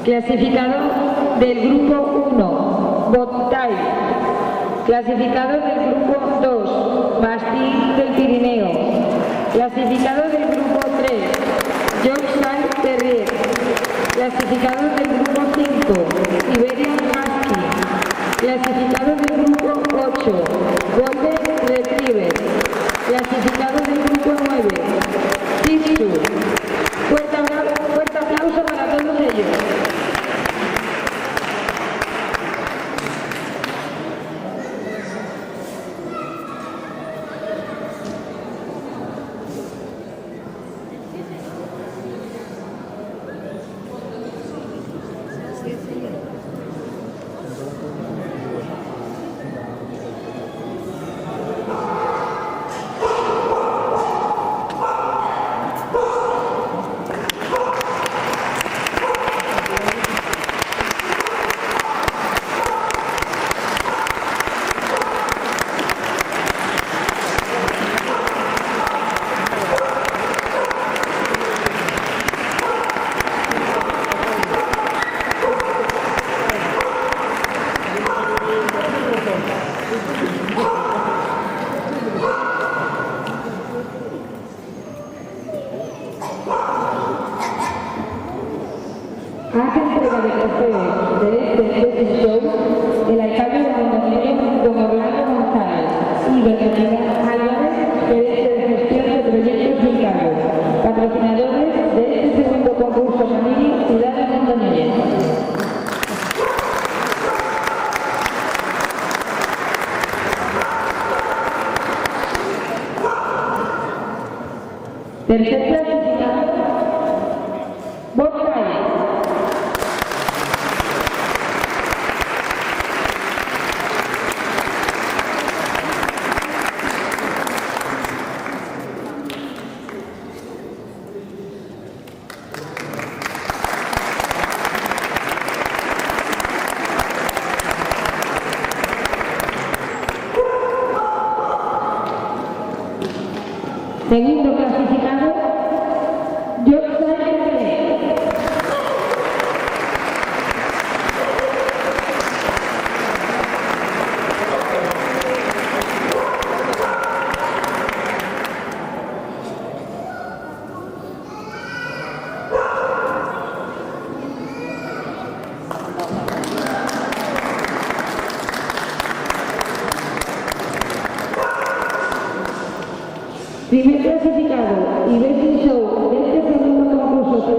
Clasificado del grupo 1, Bottai. Clasificado del grupo 2, Mastín del Pirineo. Clasificado del grupo 3, Yorkshire Terrier. Clasificado del grupo 5, Siberian Husky. Clasificado del grupo 8, Golden Retriever. Clasificado del grupo 9, Shih Tzu. Fuerte aplauso para todos ellos. Hace entrega de trofeos de este show el alcalde de Montañero, don Orlando González, y Bernardina Álvarez, gerente de gestión de proyectos y encargos, patrocinadores de este segundo concurso Samiri Ciudad de Montañero. Tercer clasificado, Bottai. Segundo clasificado, Yorkshire Terrier. Primer clasificado y best in show de este segundo concurso